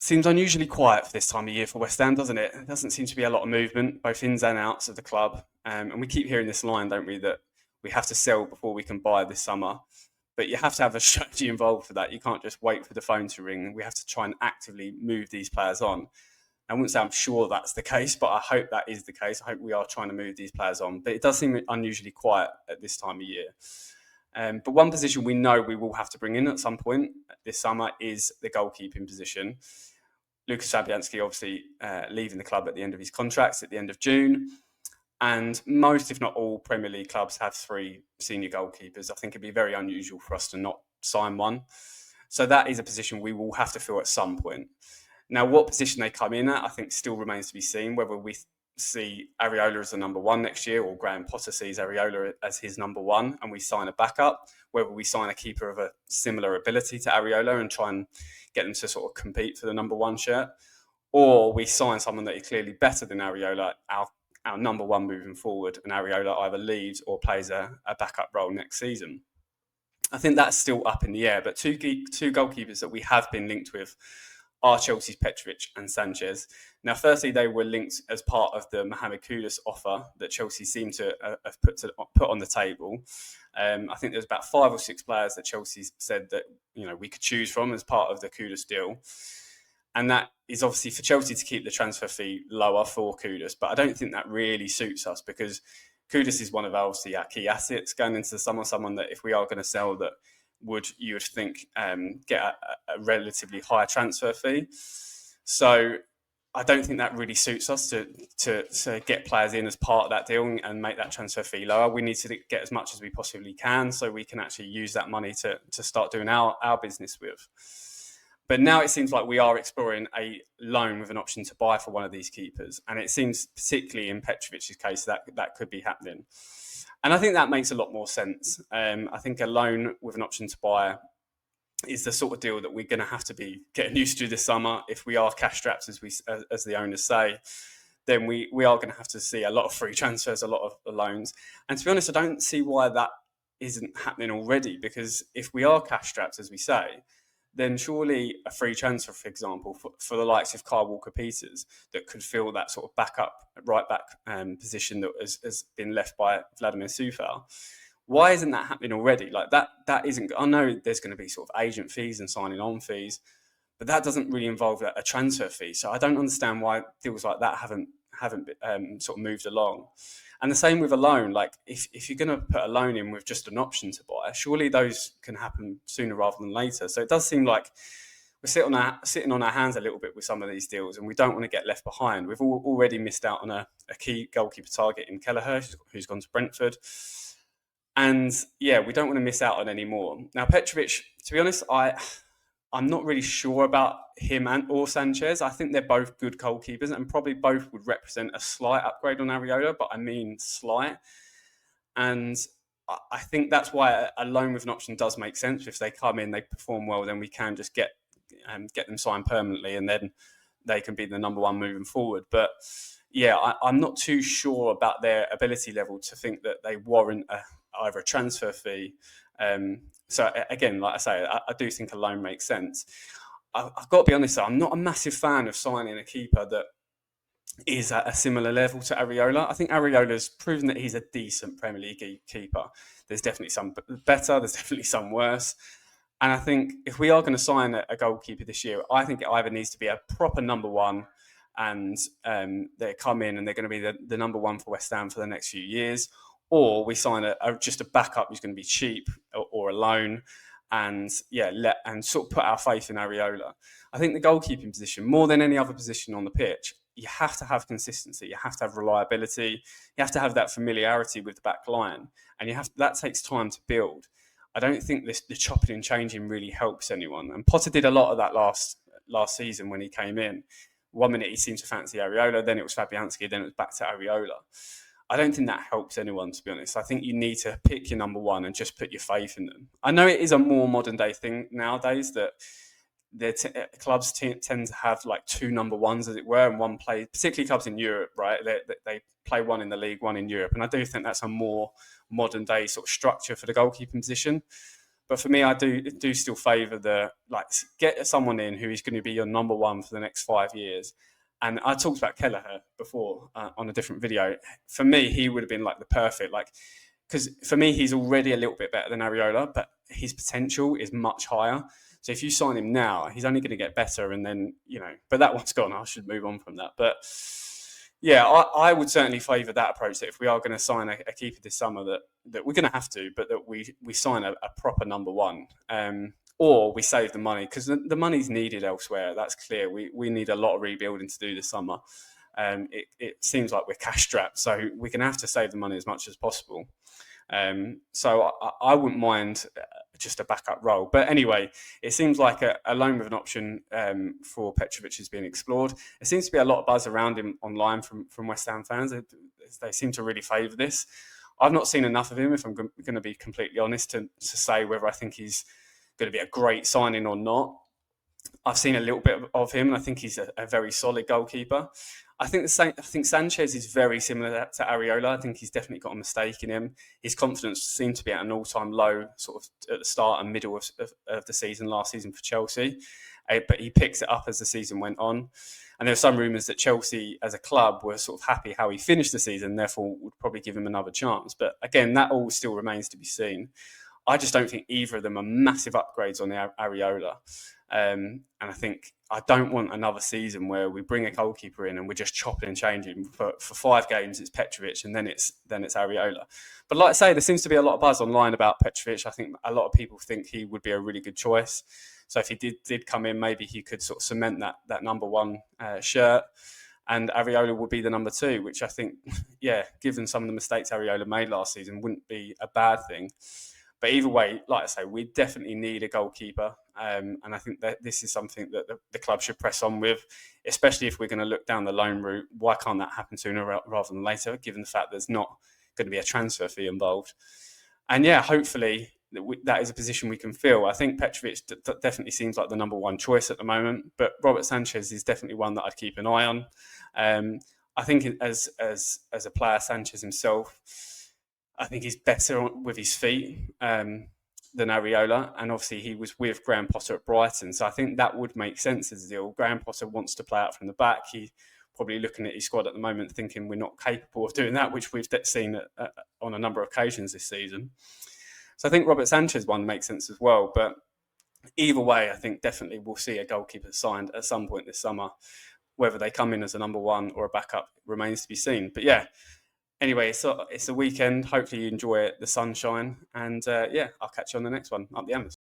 Seems unusually quiet for this time of year for West Ham, doesn't it? There doesn't seem to be a lot of movement, both ins and outs of the club. And we keep hearing this line, don't we, that we have to sell before we can buy this summer. But you have to have a strategy involved for that. You can't just wait for the phone to ring. We have to try and actively move these players on. I wouldn't say I'm sure that's the case, but I hope that is the case. I hope we are trying to move these players on. But it does seem unusually quiet at this time of year. But one position we know we will have to bring in at some point this summer is the goalkeeping position. Lukasz Fabianski obviously leaving the club at the end of his contracts at the end of June. And most, if not all, Premier League clubs have 3 senior goalkeepers. I think it'd be very unusual for us to not sign one. So that is a position we will have to fill at some point. Now, what position they come in at, I think still remains to be seen, whether we see Areola as the number 1 next year or Graham Potter sees Areola as his number 1 and we sign a backup, whether we sign a keeper of a similar ability to Areola and try and get them to sort of compete for the number 1 shirt, or we sign someone that is clearly better than Areola, our number 1 moving forward, and Areola either leaves or plays a backup role next season. I think that's still up in the air, but two goalkeepers that we have been linked with are Chelsea's Petrovic and Sanchez. Now, firstly, they were linked as part of the Mohamed Kudus offer that Chelsea seemed to have put on the table. I think there's about 5 or 6 players that Chelsea said that we could choose from as part of the Kudus deal. And that is obviously for Chelsea to keep the transfer fee lower for Kudus. But I don't think that really suits us because Kudus is one of our key assets going into the summer, someone that if we are going to sell that you would think get a relatively higher transfer fee. So I don't think that really suits us to get players in as part of that deal and make that transfer fee lower. We need to get as much as we possibly can so we can actually use that money to start doing our business with. But now it seems like we are exploring a loan with an option to buy for one of these keepers. And it seems, particularly in Petrovic's case, that could be happening. And I think that makes a lot more sense. I think a loan with an option to buy is the sort of deal that we're going to have to be getting used to this summer. If we are cash strapped, as the owners say, then we are going to have to see a lot of free transfers, a lot of loans. And to be honest, I don't see why that isn't happening already, because if we are cash strapped, as we say, then surely a free transfer, for example, for the likes of Kyle Walker-Peters that could fill that sort of backup right back position that has been left by Vladimir Coufal. Why isn't that happening already? Like that isn't. I know there's going to be sort of agent fees and signing on fees, but that doesn't really involve a transfer fee. So I don't understand why deals like that haven't sort of moved along. And the same with a loan. Like if you're going to put a loan in with just an option to buy, surely those can happen sooner rather than later. So it does seem like we're sitting on our hands a little bit with some of these deals, and we don't want to get left behind. We've already missed out on a key goalkeeper target in Kelleher, who's gone to Brentford. And yeah, we don't want to miss out on any more. Now, Petrovic, to be honest, I'm not really sure about him or Sanchez. I think they're both good goalkeepers and probably both would represent a slight upgrade on Areola, but I mean slight. And I think that's why a loan with an option does make sense. If they come in, they perform well, then we can just get them signed permanently and then they can be the number 1 moving forward. But yeah, I'm not too sure about their ability level to think that they warrant either a transfer fee. So again, like I say, I do think a loan makes sense. I've got to be honest, though, I'm not a massive fan of signing a keeper that is at a similar level to Areola. I think Areola's proven that he's a decent Premier League keeper. There's definitely some better, there's definitely some worse. And I think if we are going to sign a goalkeeper this year, I think it either needs to be a proper number 1 and they come in and they're going to be the number 1 for West Ham for the next few years, or we sign just a backup who's going to be cheap or a loan and sort of put our faith in Areola. I think the goalkeeping position, more than any other position on the pitch, you have to have consistency, you have to have reliability, you have to have that familiarity with the back line, and that takes time to build. I don't think the chopping and changing really helps anyone. And Potter did a lot of that last season when he came in. 1 minute he seemed to fancy Areola, then it was Fabianski, then it was back to Areola. I don't think that helps anyone, to be honest. I think you need to pick your number 1 and just put your faith in them. I know it is a more modern day thing nowadays that clubs tend to have like 2 number 1s, as it were, and one play, particularly clubs in Europe, right? They play 1 in the league, 1 in Europe. And I do think that's a more modern day sort of structure for the goalkeeping position. But for me, I do still favour get someone in who is going to be your number one for the next 5 years. And I talked about Kelleher before on a different video. For me, he would have been like the perfect, because for me, he's already a little bit better than Areola, but his potential is much higher. So if you sign him now, he's only going to get better. And then, but that one's gone. I should move on from that. But yeah, I would certainly favour that approach, that if we are going to sign a keeper this summer, that we're going to have to, but that we sign a proper number one. Or we save the money, because the money's needed elsewhere. That's clear. We need a lot of rebuilding to do this summer. It seems like we're cash strapped, so we're going to have to save the money as much as possible. So I wouldn't mind just a backup role. But anyway, it seems like a loan with an option for Petrovic is being explored. There seems to be a lot of buzz around him online from West Ham fans. They seem to really favour this. I've not seen enough of him, if I'm going to be completely honest, to say whether I think he's going to be a great signing or not. I've seen a little bit of him, and I think he's a very solid goalkeeper. I think Sanchez is very similar to Areola. I think he's definitely got a mistake in him. His confidence seemed to be at an all-time low, sort of at the start and middle of the season, last season for Chelsea. But he picks it up as the season went on. And there were some rumours that Chelsea, as a club, were sort of happy how he finished the season, therefore would probably give him another chance. But again, that all still remains to be seen. I just don't think either of them are massive upgrades on the Areola. And I think I don't want another season where we bring a goalkeeper in and we're just chopping and changing. For 5 games, it's Petrovic, and then it's Areola. But like I say, there seems to be a lot of buzz online about Petrovic. I think a lot of people think he would be a really good choice. So if he did come in, maybe he could sort of cement that number one shirt. And Areola would be the number 2, which I think, given some of the mistakes Areola made last season, wouldn't be a bad thing. But either way, like I say, we definitely need a goalkeeper. And I think that this is something that the club should press on with, especially if we're going to look down the loan route. Why can't that happen sooner rather than later, given the fact there's not going to be a transfer fee involved? And hopefully that is a position we can fill. I think Petrovic definitely seems like the number one choice at the moment, but Robert Sanchez is definitely one that I'd keep an eye on. I think as a player, Sanchez himself, I think he's better with his feet than Areola. And obviously he was with Graham Potter at Brighton. So I think that would make sense as a deal. Graham Potter wants to play out from the back. He's probably looking at his squad at the moment thinking we're not capable of doing that, which we've seen on a number of occasions this season. So I think Robert Sanchez one makes sense as well. But either way, I think definitely we'll see a goalkeeper signed at some point this summer. Whether they come in as a number one or a backup remains to be seen. But anyway, it's a weekend. Hopefully you enjoy the sunshine. And I'll catch you on the next one. Up the Hammers.